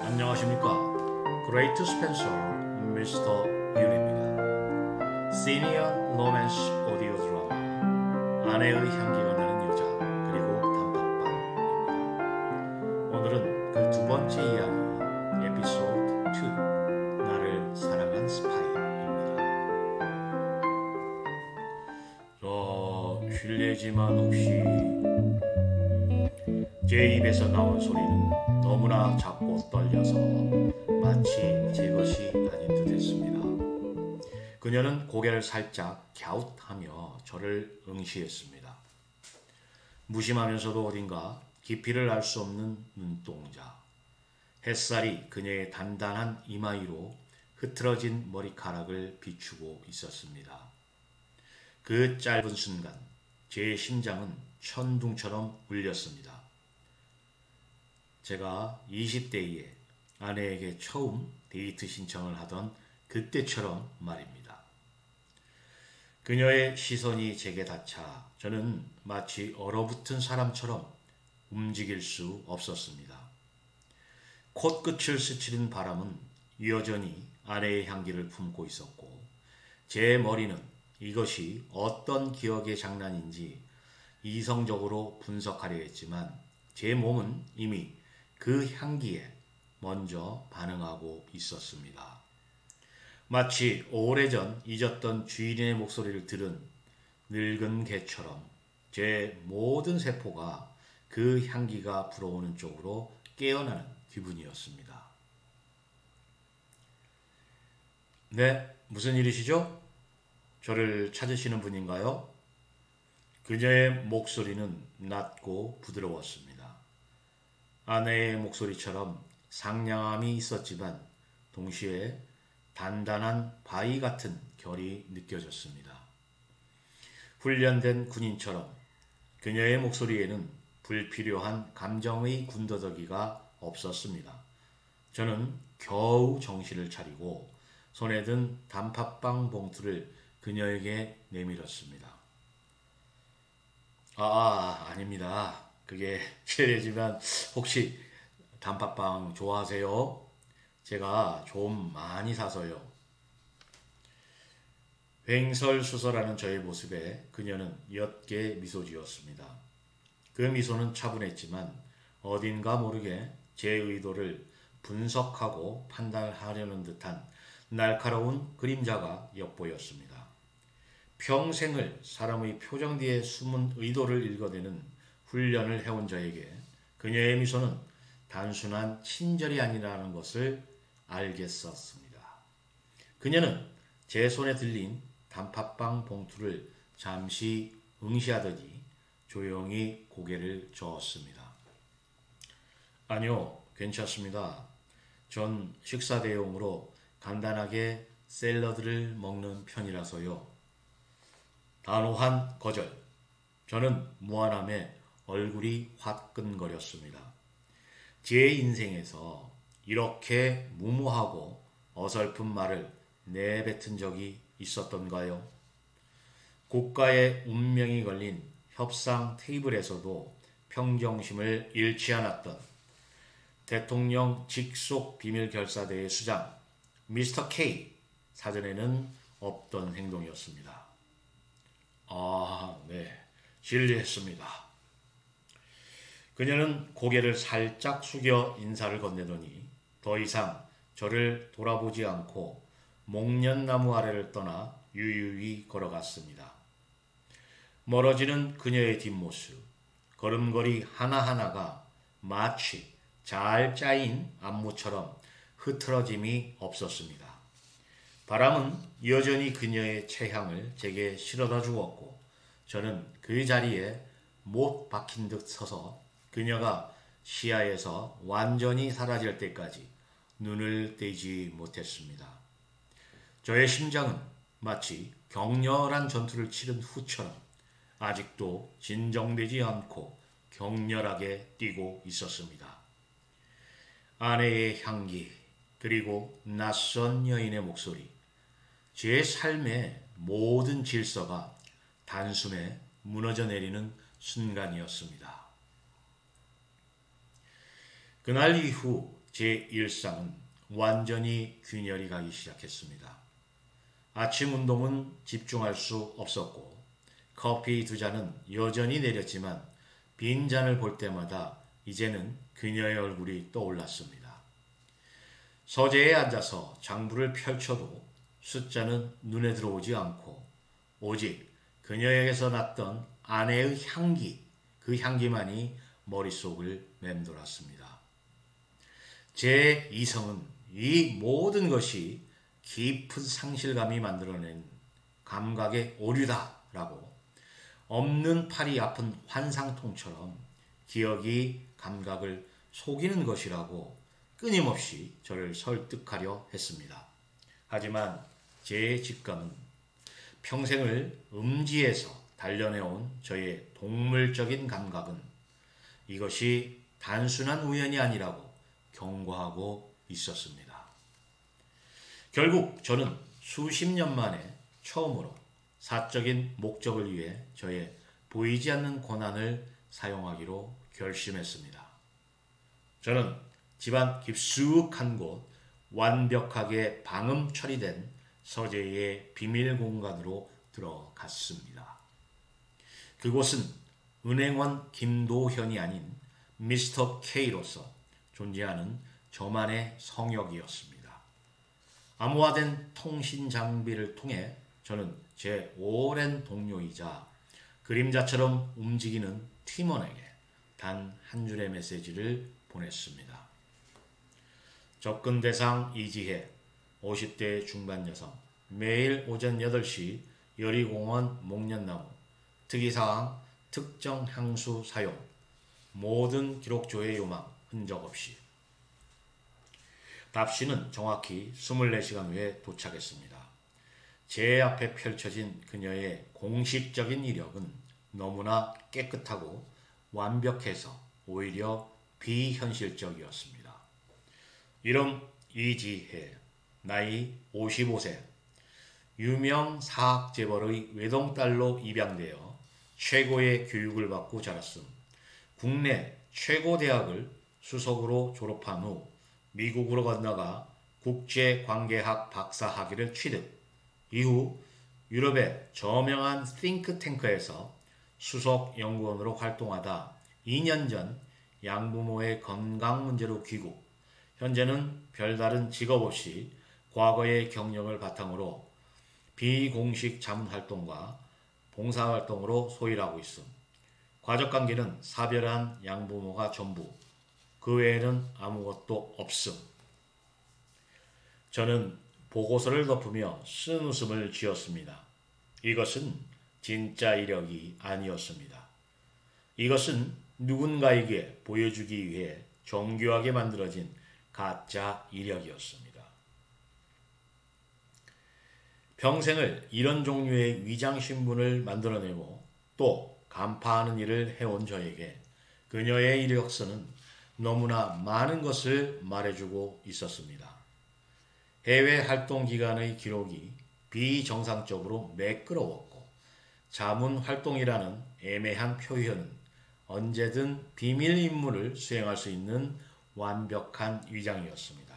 안녕하십니까. 그레이트 스펜서 미스터 율입니다. 시니어 로맨스 오디오 드라마 아내의 향기가 나는 여자 그리고 단팥빵입니다. 오늘은 그 두 번째 이야기 에피소드 2 나를 사랑한 스파이입니다. 실례지만 혹시 제 입에서 나온 소리는 너무나 작고 떨려서 마치 제 것이 아닌 듯 했습니다. 그녀는 고개를 살짝 갸웃하며 저를 응시했습니다. 무심하면서도 어딘가 깊이를 알 수 없는 눈동자. 햇살이 그녀의 단단한 이마 위로 흐트러진 머리카락을 비추고 있었습니다. 그 짧은 순간 제 심장은 천둥처럼 울렸습니다. 제가 20대에 아내에게 처음 데이트 신청을 하던 그때처럼 말입니다. 그녀의 시선이 제게 닿자 저는 마치 얼어붙은 사람처럼 움직일 수 없었습니다. 콧끝을 스치는 바람은 여전히 아내의 향기를 품고 있었고 제 머리는 이것이 어떤 기억의 장난인지 이성적으로 분석하려 했지만 제 몸은 이미 그 향기에 먼저 반응하고 있었습니다. 마치 오래전 잊었던 주인의 목소리를 들은 늙은 개처럼 제 모든 세포가 그 향기가 불어오는 쪽으로 깨어나는 기분이었습니다. 네, 무슨 일이시죠? 저를 찾으시는 분인가요? 그녀의 목소리는 낮고 부드러웠습니다. 아내의 목소리처럼 상냥함이 있었지만 동시에 단단한 바위 같은 결이 느껴졌습니다. 훈련된 군인처럼 그녀의 목소리에는 불필요한 감정의 군더더기가 없었습니다. 저는 겨우 정신을 차리고 손에 든 단팥빵 봉투를 그녀에게 내밀었습니다. 아닙니다. 그게 실례지만 혹시 단팥빵 좋아하세요? 제가 좀 많이 사서요. 횡설수설하는 저의 모습에 그녀는 옅게 미소 지었습니다. 그 미소는 차분했지만 어딘가 모르게 제 의도를 분석하고 판단하려는 듯한 날카로운 그림자가 엿보였습니다. 평생을 사람의 표정 뒤에 숨은 의도를 읽어내는 훈련을 해온 저에게 그녀의 미소는 단순한 친절이 아니라는 것을 알겠었습니다. 그녀는 제 손에 들린 단팥빵 봉투를 잠시 응시하더니 조용히 고개를 저었습니다. 아니요, 괜찮습니다. 전 식사 대용으로 간단하게 샐러드를 먹는 편이라서요. 단호한 거절. 저는 무안함에 얼굴이 화끈거렸습니다. 제 인생에서 이렇게 무모하고 어설픈 말을 내뱉은 적이 있었던가요? 국가의 운명이 걸린 협상 테이블에서도 평정심을 잃지 않았던 대통령 직속 비밀결사대의 수장 미스터 K 사전에는 없던 행동이었습니다. 네, 실례했습니다. 그녀는 고개를 살짝 숙여 인사를 건네더니 더 이상 저를 돌아보지 않고 목련나무 아래를 떠나 유유히 걸어갔습니다. 멀어지는 그녀의 뒷모습, 걸음걸이 하나하나가 마치 잘 짜인 안무처럼 흐트러짐이 없었습니다. 바람은 여전히 그녀의 체향을 제게 실어다 주었고 저는 그 자리에 못 박힌 듯 서서 그녀가 시야에서 완전히 사라질 때까지 눈을 떼지 못했습니다. 저의 심장은 마치 격렬한 전투를 치른 후처럼 아직도 진정되지 않고 격렬하게 뛰고 있었습니다. 아내의 향기, 그리고 낯선 여인의 목소리, 제 삶의 모든 질서가 단숨에 무너져 내리는 순간이었습니다. 그날 이후 제 일상은 완전히 균열이 가기 시작했습니다. 아침 운동은 집중할 수 없었고 커피 2잔은 여전히 내렸지만 빈잔을 볼 때마다 이제는 그녀의 얼굴이 떠올랐습니다. 서재에 앉아서 장부를 펼쳐도 숫자는 눈에 들어오지 않고 오직 그녀에게서 났던 아내의 향기, 그 향기만이 머릿속을 맴돌았습니다. 제 이성은 이 모든 것이 깊은 상실감이 만들어낸 감각의 오류다라고 없는 팔이 아픈 환상통처럼 기억이 감각을 속이는 것이라고 끊임없이 저를 설득하려 했습니다. 하지만 제 직감은 평생을 음지에서 단련해온 저의 동물적인 감각은 이것이 단순한 우연이 아니라고 경고하고 있었습니다. 결국 저는 수십 년 만에 처음으로 사적인 목적을 위해 저의 보이지 않는 고난을 사용하기로 결심했습니다. 저는 집안 깊숙한 곳 완벽하게 방음 처리된 서재의 비밀 공간으로 들어갔습니다. 그곳은 은행원 김도현이 아닌 미스터 K로서 존재하는 저만의 성역이었습니다. 암호화된 통신 장비를 통해 저는 제 오랜 동료이자 그림자처럼 움직이는 팀원에게 단 한 줄의 메시지를 보냈습니다. 접근 대상 이지혜, 50대 중반 여성, 매일 오전 8시 여리공원 목련나무, 특이사항, 특정 향수 사용, 모든 기록조의 요망, 흔적 없이. 답시는 정확히 24시간 후에 도착했습니다. 제 앞에 펼쳐진 그녀의 공식적인 이력은 너무나 깨끗하고 완벽해서 오히려 비현실적이었습니다. 이름 이지혜, 나이 55세, 유명 사학재벌의 외동딸로 입양되어 최고의 교육을 받고 자랐음. 국내 최고 대학을 수석으로 졸업한 후 미국으로 건너가 국제관계학 박사학위를 취득. 이후 유럽의 저명한 띵크탱크에서 수석 연구원으로 활동하다 2년 전 양부모의 건강 문제로 귀국. 현재는 별다른 직업 없이 과거의 경력을 바탕으로 비공식 자문활동과 봉사활동으로 소일하고 있음. 가족관계는 사별한 양부모가 전부. 그 외에는 아무것도 없음. 저는 보고서를 덮으며 쓴 웃음을 지었습니다. 이것은 진짜 이력이 아니었습니다. 이것은 누군가에게 보여주기 위해 정교하게 만들어진 가짜 이력이었습니다. 평생을 이런 종류의 위장신문을 만들어내고 또 간파하는 일을 해온 저에게 그녀의 이력서는 너무나 많은 것을 말해주고 있었습니다. 해외 활동 기간의 기록이 비정상적으로 매끄러웠고 자문 활동이라는 애매한 표현은 언제든 비밀 임무를 수행할 수 있는 완벽한 위장이었습니다.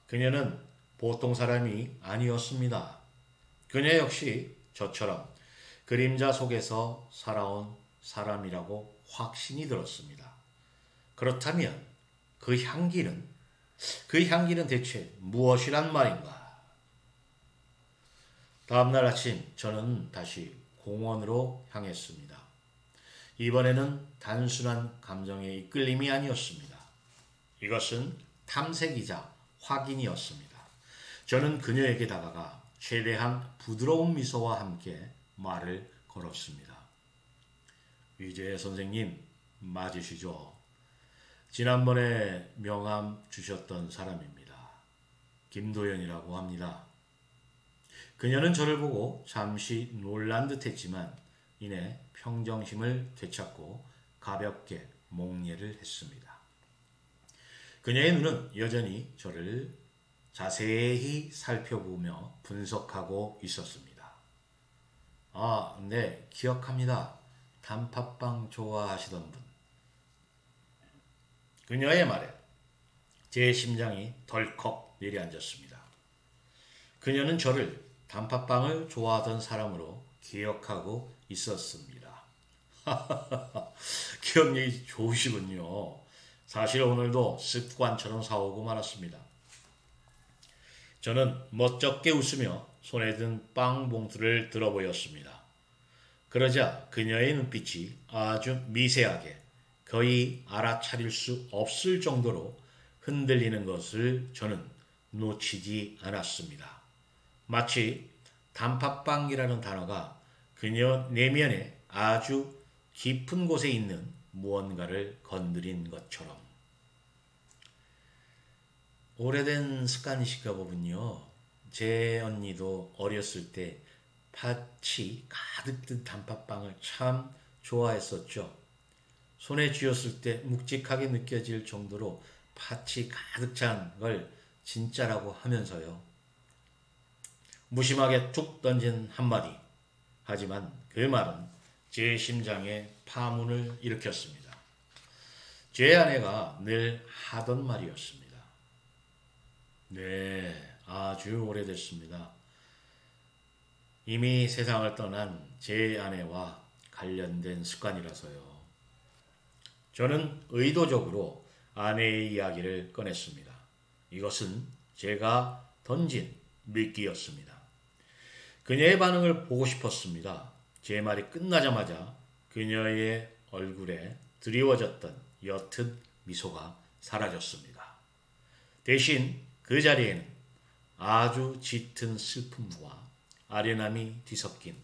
그녀는 보통 사람이 아니었습니다. 그녀 역시 저처럼 그림자 속에서 살아온 사람이라고 확신이 들었습니다. 그렇다면 그 향기는 대체 무엇이란 말인가? 다음날 아침 저는 다시 공원으로 향했습니다. 이번에는 단순한 감정의 이끌림이 아니었습니다. 이것은 탐색이자 확인이었습니다. 저는 그녀에게 다가가 최대한 부드러운 미소와 함께 말을 걸었습니다. 위재 선생님 맞으시죠? 지난번에 명함 주셨던 사람입니다. 김도연이라고 합니다. 그녀는 저를 보고 잠시 놀란 듯 했지만 이내 평정심을 되찾고 가볍게 목례를 했습니다. 그녀의 눈은 여전히 저를 자세히 살펴보며 분석하고 있었습니다. 아, 네, 기억합니다. 단팥빵 좋아하시던 분. 그녀의 말에 제 심장이 덜컥 내려앉았습니다. 그녀는 저를 단팥빵을 좋아하던 사람으로 기억하고 있었습니다. 기억력이 좋으시군요. 사실 오늘도 습관처럼 사오고 말았습니다. 저는 멋쩍게 웃으며 손에 든 빵 봉투를 들어 보였습니다. 그러자 그녀의 눈빛이 아주 미세하게 거의 알아차릴 수 없을 정도로 흔들리는 것을 저는 놓치지 않았습니다. 마치 단팥빵이라는 단어가 그녀 내면에 아주 깊은 곳에 있는 무언가를 건드린 것처럼. 오래된 습관이실까 보군요. 제 언니도 어렸을 때 팥이 가득 든 단팥빵을 참 좋아했었죠. 손에 쥐었을 때 묵직하게 느껴질 정도로 팥이 가득 찬 걸 진짜라고 하면서요. 무심하게 툭 던진 한마디. 하지만 그 말은 제 심장에 파문을 일으켰습니다. 제 아내가 늘 하던 말이었습니다. 네, 아주 오래됐습니다. 이미 세상을 떠난 제 아내와 관련된 습관이라서요. 저는 의도적으로 아내의 이야기를 꺼냈습니다. 이것은 제가 던진 미끼였습니다. 그녀의 반응을 보고 싶었습니다. 제 말이 끝나자마자 그녀의 얼굴에 드리워졌던 옅은 미소가 사라졌습니다. 대신 그 자리에는 아주 짙은 슬픔과 아련함이 뒤섞인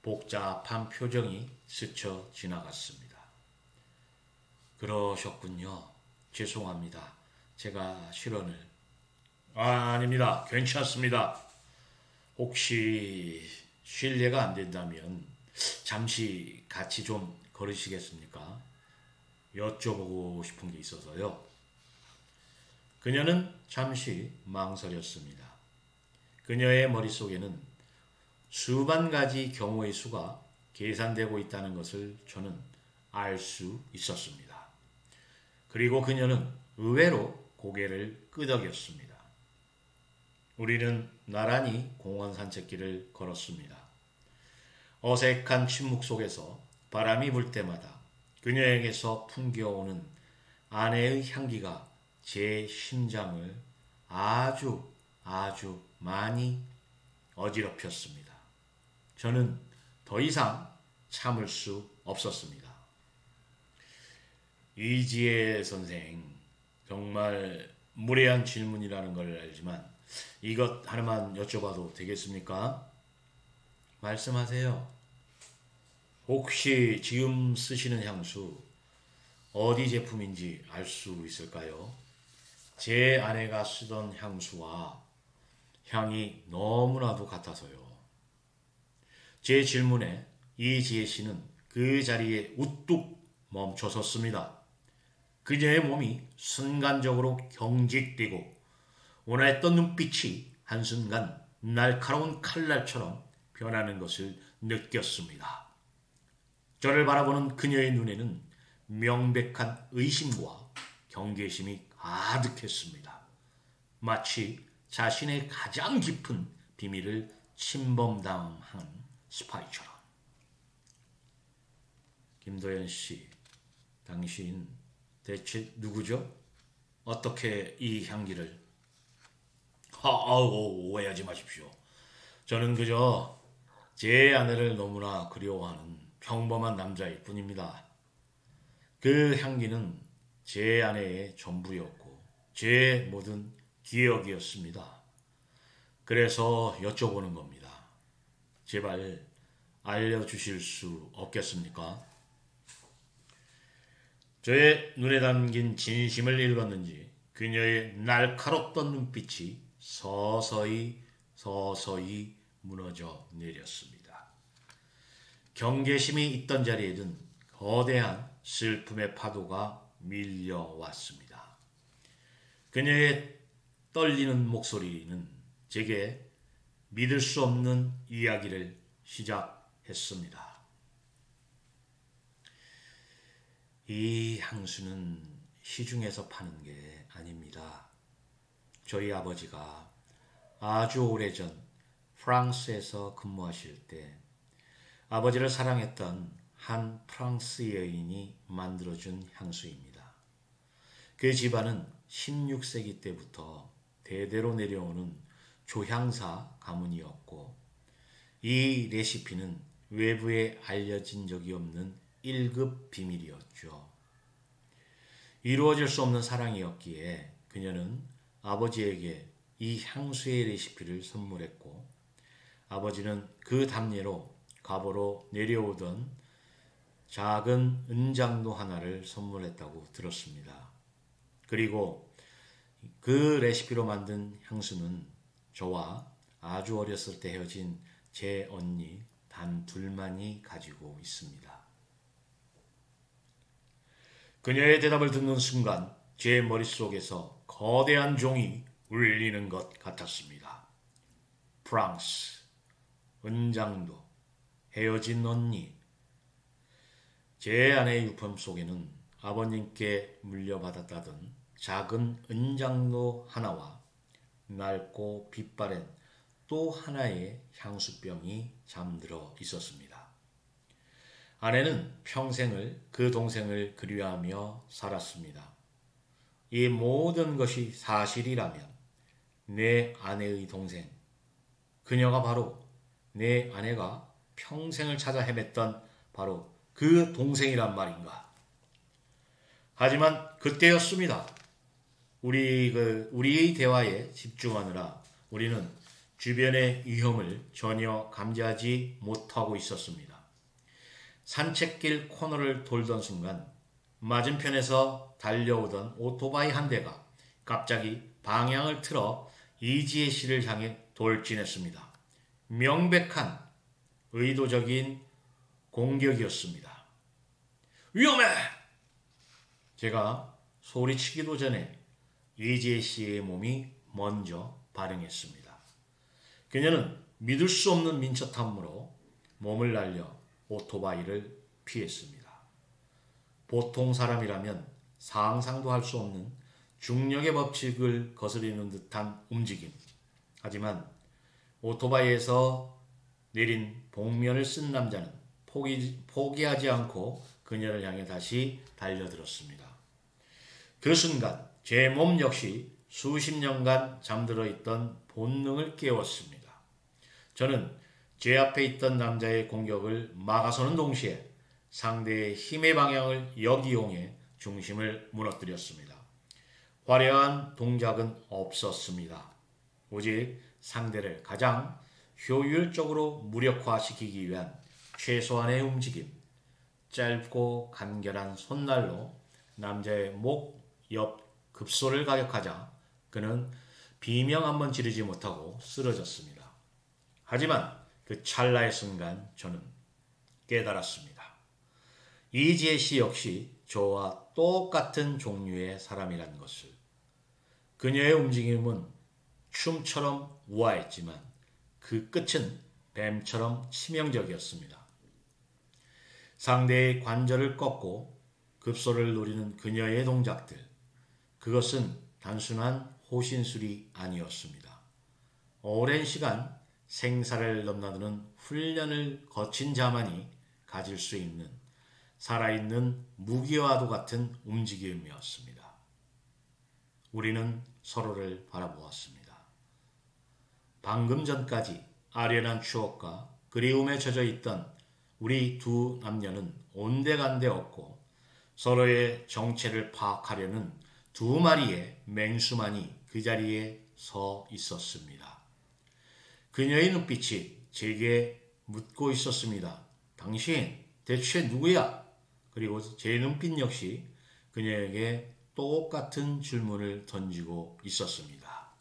복잡한 표정이 스쳐 지나갔습니다. 그러셨군요. 죄송합니다. 제가 실언을. 아닙니다. 괜찮습니다. 혹시 실례가 안 된다면 잠시 같이 좀 걸으시겠습니까? 여쭤보고 싶은 게 있어서요. 그녀는 잠시 망설였습니다. 그녀의 머릿속에는 수만 가지 경우의 수가 계산되고 있다는 것을 저는 알 수 있었습니다. 그리고 그녀는 의외로 고개를 끄덕였습니다. 우리는 나란히 공원 산책길을 걸었습니다. 어색한 침묵 속에서 바람이 불 때마다 그녀에게서 풍겨오는 아내의 향기가 제 심장을 아주 많이 어지럽혔습니다. 저는 더 이상 참을 수 없었습니다. 이지혜 선생, 정말 무례한 질문이라는 걸 알지만 이것 하나만 여쭤봐도 되겠습니까? 말씀하세요. 혹시 지금 쓰시는 향수 어디 제품인지 알 수 있을까요? 제 아내가 쓰던 향수와 향이 너무나도 같아서요. 제 질문에 이지혜 씨는 그 자리에 우뚝 멈춰섰습니다. 그녀의 몸이 순간적으로 경직되고 온화했던 눈빛이 한순간 날카로운 칼날처럼 변하는 것을 느꼈습니다. 저를 바라보는 그녀의 눈에는 명백한 의심과 경계심이 가득했습니다. 마치 자신의 가장 깊은 비밀을 침범당한 스파이처럼. 김도연 씨, 당신 대체 누구죠? 어떻게 이 향기를? 오해하지 마십시오. 저는 그저 제 아내를 너무나 그리워하는 평범한 남자일 뿐입니다. 그 향기는 제 아내의 전부였고 제 모든 기억이었습니다. 그래서 여쭤보는 겁니다. 제발 알려주실 수 없겠습니까? 저의 눈에 담긴 진심을 읽었는지 그녀의 날카롭던 눈빛이 서서히 무너져 내렸습니다. 경계심이 있던 자리에는 거대한 슬픔의 파도가 밀려왔습니다. 그녀의 떨리는 목소리는 제게 믿을 수 없는 이야기를 시작했습니다. 이 향수는 시중에서 파는 게 아닙니다. 저희 아버지가 아주 오래전 프랑스에서 근무하실 때 아버지를 사랑했던 한 프랑스 여인이 만들어준 향수입니다. 그 집안은 16세기 때부터 대대로 내려오는 조향사 가문이었고 이 레시피는 외부에 알려진 적이 없는 1급 비밀이었죠. 이루어질 수 없는 사랑이었기에 그녀는 아버지에게 이 향수의 레시피를 선물했고 아버지는 그 답례로 갑오로 내려오던 작은 은장도 하나를 선물했다고 들었습니다. 그리고 그 레시피로 만든 향수는 저와 아주 어렸을 때 헤어진 제 언니 단 둘만이 가지고 있습니다. 그녀의 대답을 듣는 순간 제 머릿속에서 거대한 종이 울리는 것 같았습니다. 프랑스, 은장도, 헤어진 언니. 제 아내의 유품 속에는 아버님께 물려받았다던 작은 은장도 하나와 낡고 빛바랜 또 하나의 향수병이 잠들어 있었습니다. 아내는 평생을 그 동생을 그리워하며 살았습니다. 이 모든 것이 사실이라면 내 아내의 동생, 그녀가 바로 내 아내가 평생을 찾아 헤맸던 바로 그 동생이란 말인가. 하지만 그때였습니다. 우리의 대화에 집중하느라 우리는 주변의 위험을 전혀 감지하지 못하고 있었습니다. 산책길 코너를 돌던 순간 맞은편에서 달려오던 오토바이 한 대가 갑자기 방향을 틀어 이지혜 씨를 향해 돌진했습니다. 명백한 의도적인 공격이었습니다. 위험해! 제가 소리치기도 전에 이지혜 씨의 몸이 먼저 반응했습니다. 그녀는 믿을 수 없는 민첩함으로 몸을 날려 오토바이를 피했습니다. 보통 사람이라면 상상도 할 수 없는 중력의 법칙을 거스르는 듯한 움직임. 하지만 오토바이에서 내린 복면을 쓴 남자는 포기하지 않고 그녀를 향해 다시 달려들었습니다. 그 순간 제 몸 역시 수십 년간 잠들어 있던 본능을 깨웠습니다. 저는 제 앞에 있던 남자의 공격을 막아서는 동시에 상대의 힘의 방향을 역이용해 중심을 무너뜨렸습니다. 화려한 동작은 없었습니다. 오직 상대를 가장 효율적으로 무력화시키기 위한 최소한의 움직임, 짧고 간결한 손날로 남자의 목 옆 급소를 가격하자 그는 비명 한번 지르지 못하고 쓰러졌습니다. 하지만 그 찰나의 순간 저는 깨달았습니다. 이지혜 씨 역시 저와 똑같은 종류의 사람이라는 것을. 그녀의 움직임은 춤처럼 우아했지만 그 끝은 뱀처럼 치명적이었습니다. 상대의 관절을 꺾고 급소를 노리는 그녀의 동작들. 그것은 단순한 호신술이 아니었습니다. 오랜 시간 생사를 넘나드는 훈련을 거친 자만이 가질 수 있는 살아있는 무기와도 같은 움직임이었습니다. 우리는 서로를 바라보았습니다. 방금 전까지 아련한 추억과 그리움에 젖어 있던 우리 두 남녀는 온데간데 없고 서로의 정체를 파악하려는 두 마리의 맹수만이 그 자리에 서 있었습니다. 그녀의 눈빛이 제게 묻고 있었습니다. 당신 대체 누구야? 그리고 제 눈빛 역시 그녀에게 똑같은 질문을 던지고 있었습니다.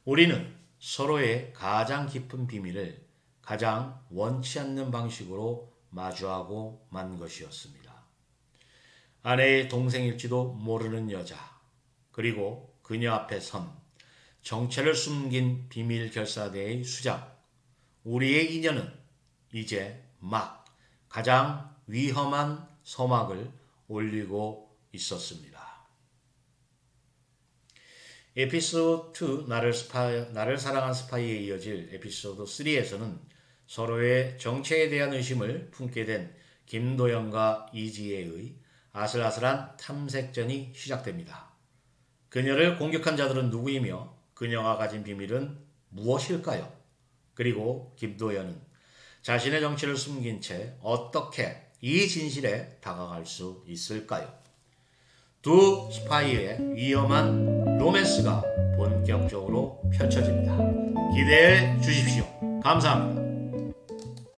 우리는 서로의 가장 깊은 비밀을 가장 원치 않는 방식으로 마주하고 만 것이었습니다. 아내의 동생일지도 모르는 여자, 그리고 그녀 앞에 선 정체를 숨긴 비밀 결사대의 수장. 우리의 인연은 이제 막 가장 위험한 서막을 올리고 있었습니다. 에피소드 2 나를 사랑한 스파이에 이어질 에피소드 3에서는 서로의 정체에 대한 의심을 품게 된 김도영과 이지혜의 아슬아슬한 탐색전이 시작됩니다. 그녀를 공격한 자들은 누구이며 그녀가 가진 비밀은 무엇일까요? 그리고 김도연은 자신의 정체를 숨긴 채 어떻게 이 진실에 다가갈 수 있을까요? 두 스파이의 위험한 로맨스가 본격적으로 펼쳐집니다. 기대해 주십시오. 감사합니다.